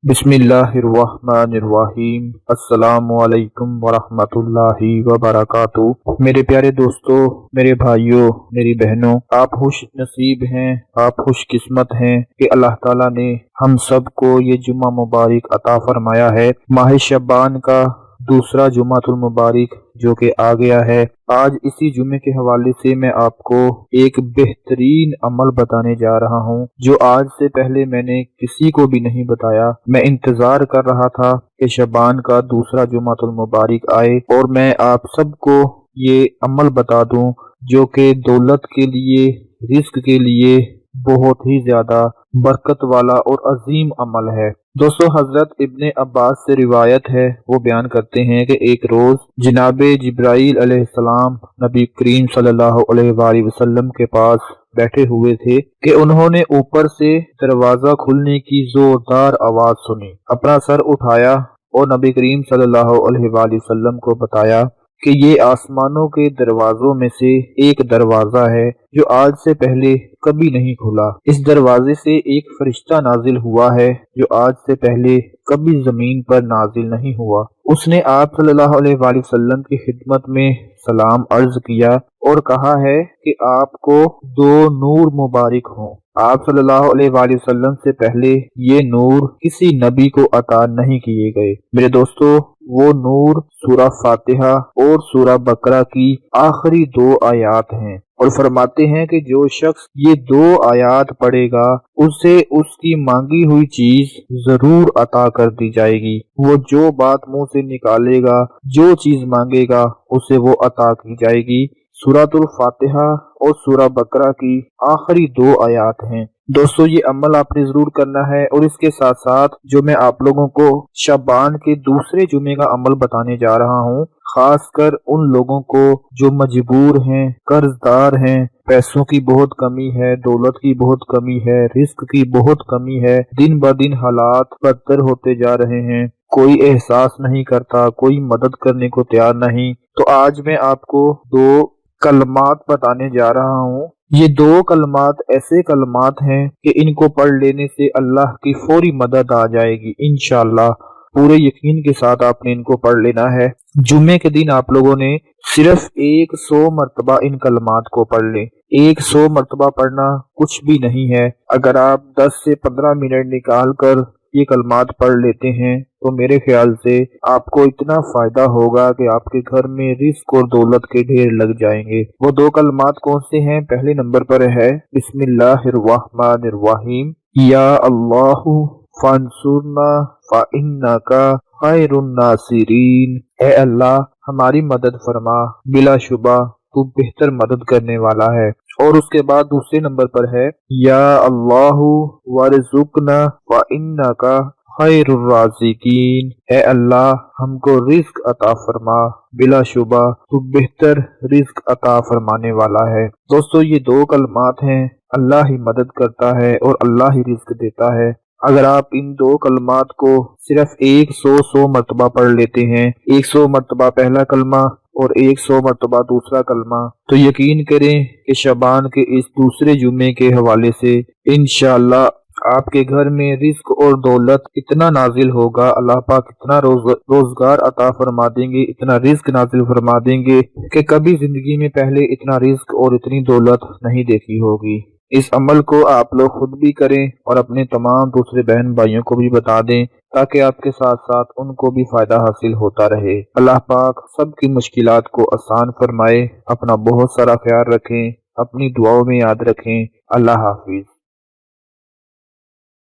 बिस्मिल्लाहिर्रहमानिर्रहीम। अस्सलामुअलैकुम वरहमतुल्लाहि वबरकातुहू। मेरे प्यारे दोस्तों, मेरे भाइयों, मेरी बहनों, आप खुश नसीब हैं, आप खुश किस्मत हैं कि अल्लाह ताला ने हम सब को ये जुम्मा मुबारक अता फरमाया है। माह शबान का दूसरा जुम्मातुल मुबारक जो कि आ गया है। आज इसी जुम्मे के हवाले से मैं आपको एक बेहतरीन अमल बताने जा रहा हूँ जो आज से पहले मैंने किसी को भी नहीं बताया। मैं इंतजार कर रहा था कि शबान का दूसरा जुम्मातुल मुबारक आए और मैं आप सबको ये अमल बता दूं जो कि दौलत के लिए, रिस्क के लिए बहुत ही ज्यादा बरकत वाला और अजीम अमल है। दोस्तों, हजरत इब्ने अब्बास से रिवायत है, वो बयान करते हैं कि एक रोज जनाबे जिब्राइल अलैहिस्सलाम नबी करीम सल्लल्लाहु अलैहि वसल्लम के पास बैठे हुए थे कि उन्होंने ऊपर से दरवाजा खुलने की जोरदार आवाज सुनी। अपना सर उठाया और नबी करीम सल्लल्लाहु अलैहि वसल्लम को बताया कि ये आसमानों के दरवाजों में से एक दरवाजा है जो आज से पहले कभी नहीं खुला। इस दरवाजे से एक फरिश्ता नाजिल हुआ है जो आज से पहले कभी जमीन पर नाजिल नहीं हुआ। उसने आप सल्लल्लाहु अलैहि वसल्लम की खिदमत में सलाम अर्ज किया और कहा है कि आपको दो नूर मुबारक हों। आप सल्लल्लाहु अलैहि वसल्लम से पहले ये नूर किसी नबी को अता नहीं किए गए। मेरे दोस्तों, वो नूर सूरा फातिहा और सूरा बकरा की आखिरी दो आयात हैं और फरमाते हैं कि जो शख्स ये दो आयात पढ़ेगा उसे उसकी मांगी हुई चीज जरूर अता कर दी जाएगी। वो जो बात मुंह से निकालेगा, जो चीज मांगेगा, उसे वो अता की जाएगी। सूरतुल फातिहा और सूरा बकरा की आखिरी दो आयात हैं। दोस्तों, ये अमल आपने जरूर करना है और इसके साथ साथ जो मैं आप लोगों को शबान के दूसरे जुमे का अमल बताने जा रहा हूँ, खासकर उन लोगों को जो मजबूर हैं, कर्जदार हैं, पैसों की बहुत कमी है, दौलत की बहुत कमी है, रिस्क की बहुत कमी है, दिन ब दिन हालात बदतर होते जा रहे हैं, कोई एहसास नहीं करता, कोई मदद करने को तैयार नहीं। तो आज मैं आपको दो कलमात बताने जा रहा हूँ। ये दो कलमात ऐसे कलमात हैं कि इनको पढ़ लेने से अल्लाह की फौरी मदद आ जाएगी इंशाअल्लाह। पूरे यकीन के साथ आपने इनको पढ़ लेना है। जुम्मे के दिन आप लोगों ने सिर्फ 100 मरतबा इन कलमात को पढ़ लें। 100 मरतबा पढ़ना कुछ भी नहीं है। अगर आप 10 से 15 मिनट निकाल कर ये कलमात पढ़ लेते हैं तो मेरे ख्याल से आपको इतना फायदा होगा कि आपके घर में रिस्क और दौलत के ढेर लग जाएंगे। वो दो कलमात कौन से हैं? पहले नंबर पर है बिस्मिल्लाहिर्रहमानिर्रहीम, या अल्लाहु फंसुरना फइन्नका खैरुन नासिरीन। ए अल्लाह, हमारी मदद फरमा, बिलाशुबा तू बेहतर मदद करने वाला है। और उसके बाद दूसरे नंबर पर है या अल्लाहु वरज़ुकना फइन्नका खैरुर राज़िकीन। ए अल्लाह, हमको रिस्क अता फरमा, बिलाशुबा तू बेहतर रिस्क अता फरमाने वाला है। दोस्तों, ये दो कलमात हैं, अल्लाह ही मदद करता है और अल्लाह ही रिस्क देता है। अगर आप इन दो कलमात को सिर्फ 100 मरतबा पढ़ लेते हैं, 100 मरतबा पहला कलमा और 100 मरतबा दूसरा कलमा, तो यकीन करें कि शबान के इस दूसरे जुम्मे के हवाले से इंशाअल्लाह आपके घर में रिस्क और दौलत इतना नाजिल होगा, अल्लाह पाक इतना रोजगार अता फरमा देंगे, इतना रिस्क नाजिल फरमा देंगे कि कभी जिंदगी में पहले इतना रिस्क और इतनी दौलत नहीं देखी होगी। इस अमल को आप लोग खुद भी करें और अपने तमाम दूसरे बहन भाइयों को भी बता दें ताकि आपके साथ साथ उनको भी फायदा हासिल होता रहे। अल्लाह पाक सबकी मुश्किलात को आसान फरमाए। अपना बहुत सारा ख्याल रखें, अपनी दुआओं में याद रखें। अल्लाह हाफिज।